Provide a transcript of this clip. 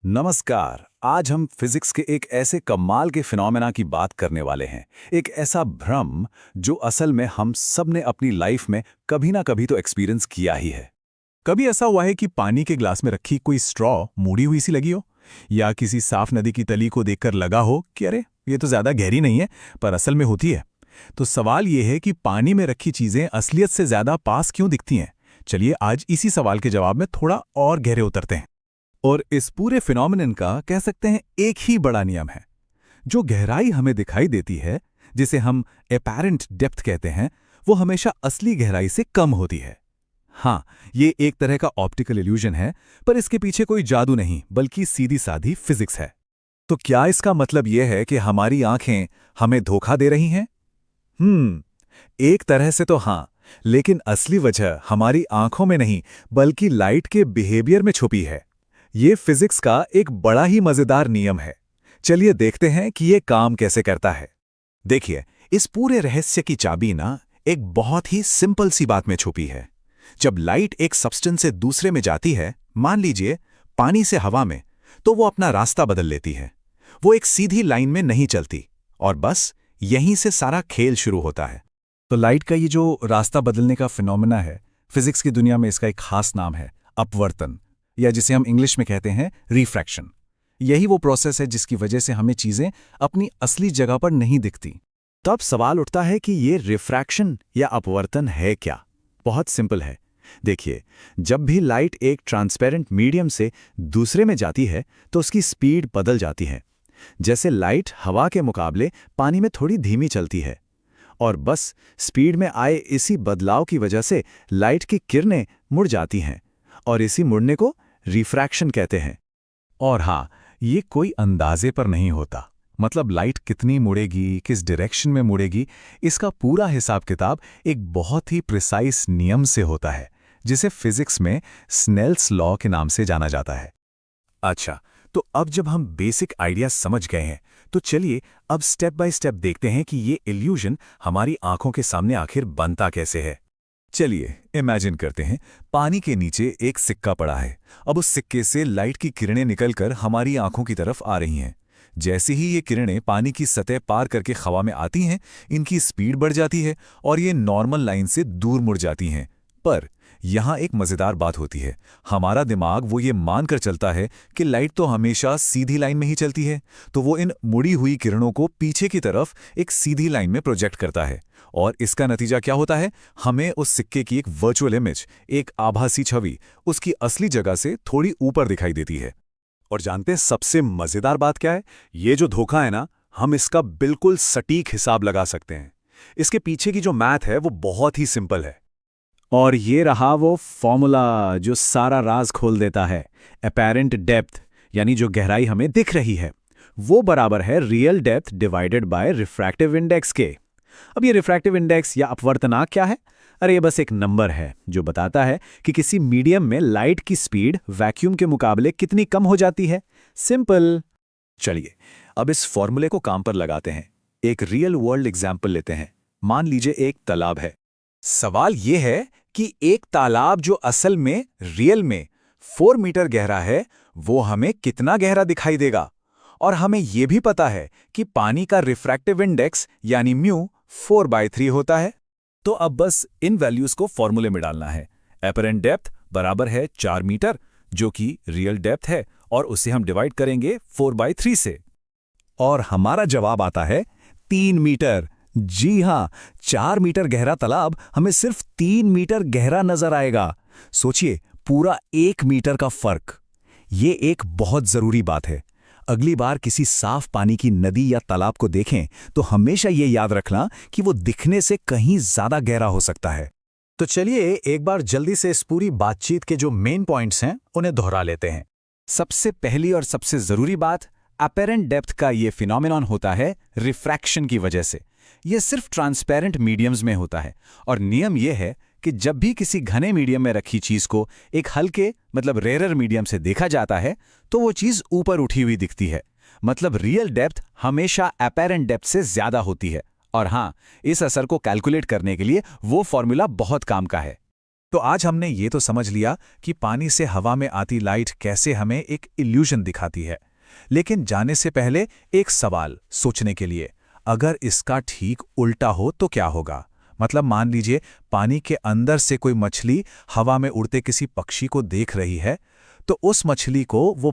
नमस्कार। आज हम फिजिक्स के एक ऐसे कमाल के फिनोमेना की बात करने वाले हैं। एक ऐसा भ्रम जो असल में हम सब ने अपनी लाइफ में कभी ना कभी तो एक्सपीरियंस किया ही है। कभी ऐसा हुआ है कि पानी के ग्लास में रखी कोई स्ट्रॉ मुड़ी हुई सी लगी हो, या किसी साफ नदी की तली को देखकर लगा हो कि अरे ये तो ज्यादा गहरी नहीं है, पर असल में होती है। तो सवाल ये है कि पानी में रखी चीजें असलियत से ज्यादा पास क्यों दिखती हैं। चलिए आज इसी सवाल के जवाब में थोड़ा और गहरे उतरते हैं। और इस पूरे फिनोमेनन का कह सकते हैं एक ही बड़ा नियम है। जो गहराई हमें दिखाई देती है, जिसे हम एपेरेंट डेप्थ कहते हैं, वो हमेशा असली गहराई से कम होती है। हाँ, ये एक तरह का ऑप्टिकल इल्यूजन है, पर इसके पीछे कोई जादू नहीं बल्कि सीधी साधी फिजिक्स है। तो क्या इसका मतलब यह है कि हमारी आंखें हमें धोखा दे रही हैं? एक तरह से तो हाँ, लेकिन असली वजह हमारी आंखों में नहीं बल्कि लाइट के बिहेवियर में छुपी है। ये फिजिक्स का एक बड़ा ही मजेदार नियम है। चलिए देखते हैं कि ये काम कैसे करता है। देखिए, इस पूरे रहस्य की चाबी ना एक बहुत ही सिंपल सी बात में छुपी है। जब लाइट एक सब्सटेंस से दूसरे में जाती है, मान लीजिए पानी से हवा में, तो वो अपना रास्ता बदल लेती है। वो एक सीधी लाइन में नहीं चलती और बस यहीं से सारा खेल शुरू होता है। तो लाइट का ये जो रास्ता बदलने का फिनोमेना है, फिजिक्स की दुनिया में इसका एक खास नाम है अपवर्तन, या जिसे हम इंग्लिश में कहते हैं रिफ्रैक्शन। यही वो प्रोसेस है जिसकी वजह से हमें चीजें अपनी असली जगह पर नहीं दिखती। तब सवाल उठता है कि ये रिफ्रैक्शन या अपवर्तन है क्या? बहुत सिंपल है। देखिए, जब भी लाइट एक ट्रांसपेरेंट मीडियम से दूसरे में जाती है तो उसकी स्पीड बदल जाती है। जैसे लाइट हवा के मुकाबले पानी में थोड़ी धीमी चलती है, और बस स्पीड में आए इसी बदलाव की वजह से लाइट की किरणें मुड़ जाती हैं, और इसी मुड़ने को रिफ्रैक्शन कहते हैं। और हाँ, ये कोई अंदाजे पर नहीं होता। मतलब लाइट कितनी मुड़ेगी, किस डायरेक्शन में मुड़ेगी, इसका पूरा हिसाब किताब एक बहुत ही प्रिसाइज नियम से होता है, जिसे फिजिक्स में स्नेल्स लॉ के नाम से जाना जाता है। अच्छा, तो अब जब हम बेसिक आइडिया समझ गए हैं, तो चलिए अब स्टेप बाय स्टेप देखते हैं कि ये इल्यूजन हमारी आंखों के सामने आखिर बनता कैसे है। चलिए इमेजिन करते हैं, पानी के नीचे एक सिक्का पड़ा है। अब उस सिक्के से लाइट की किरणें निकलकर हमारी आंखों की तरफ आ रही हैं। जैसे ही ये किरणें पानी की सतह पार करके हवा में आती हैं, इनकी स्पीड बढ़ जाती है और ये नॉर्मल लाइन से दूर मुड़ जाती हैं। पर यहाँ एक मज़ेदार बात होती है। हमारा दिमाग वो ये मानकर चलता है कि लाइट तो हमेशा सीधी लाइन में ही चलती है, तो वो इन मुड़ी हुई किरणों को पीछे की तरफ एक सीधी लाइन में प्रोजेक्ट करता है। और इसका नतीजा क्या होता है? हमें उस सिक्के की एक वर्चुअल इमेज, एक आभासी छवि, उसकी असली जगह से थोड़ी ऊपर दिखाई देती है। और जानते हैं सबसे मज़ेदार बात क्या है? ये जो धोखा है ना, हम इसका बिल्कुल सटीक हिसाब लगा सकते हैं। इसके पीछे की जो मैथ है वो बहुत ही सिंपल है। और ये रहा वो फॉर्मूला जो सारा राज खोल देता है। एपेरेंट डेप्थ, यानी जो गहराई हमें दिख रही है, वो बराबर है real depth divided by refractive index के। अब ये रिफ्रैक्टिव इंडेक्स या अपवर्तनांक क्या है? अरे ये बस एक नंबर है जो बताता है कि किसी मीडियम में लाइट की स्पीड वैक्यूम के मुकाबले कितनी कम हो जाती है। सिंपल। चलिए अब इस फॉर्मूले को काम पर लगाते हैं। एक रियल वर्ल्ड एग्जाम्पल लेते हैं। मान लीजिए एक तालाब है। सवाल यह है कि एक तालाब जो असल में रियल में 4 मीटर गहरा है, वो हमें कितना गहरा दिखाई देगा? और हमें यह भी पता है कि पानी का रिफ्रैक्टिव इंडेक्स यानी म्यू 4/3 होता है। तो अब बस इन वैल्यूज को फॉर्मूले में डालना है। एपरेंट डेप्थ बराबर है 4 मीटर, जो कि रियल डेप्थ है, और उसे हम डिवाइड करेंगे 4/3 से, और हमारा जवाब आता है 3 मीटर। जी हां, 4 मीटर गहरा तालाब हमें सिर्फ 3 मीटर गहरा नजर आएगा। सोचिए, पूरा 1 मीटर का फर्क। ये एक बहुत जरूरी बात है। अगली बार किसी साफ पानी की नदी या तालाब को देखें तो हमेशा ये याद रखना कि वो दिखने से कहीं ज्यादा गहरा हो सकता है। तो चलिए एक बार जल्दी से इस पूरी बातचीत के जो मेन पॉइंट्स हैं उन्हें दोहरा लेते हैं। सबसे पहली और सबसे जरूरी बात, अपेरेंट डेप्थ का ये फिनोमेनन होता है रिफ्रैक्शन की वजह से। ये सिर्फ ट्रांसपेरेंट मीडियम्स में होता है, और नियम यह है कि जब भी किसी घने मीडियम में रखी चीज को एक हल्के मतलब रेयर मीडियम से देखा जाता है तो वो चीज ऊपर उठी हुई दिखती है। मतलब रियल डेप्थ हमेशा अपेरेंट डेप्थ से ज्यादा होती है। और हां, इस असर को कैलकुलेट करने के लिए वो फॉर्मूला बहुत काम का है। तो आज हमने ये तो समझ लिया कि पानी से हवा में आती लाइट कैसे हमें एक इल्यूजन दिखाती है। लेकिन जाने से पहले एक सवाल सोचने के लिए, अगर इसका ठीक उल्टा हो तो क्या होगा? मतलब मान लीजिए पानी के अंदर से कोई मछली हवा में उड़ते किसी पक्षी को देख रही है, तो उस मछली को वो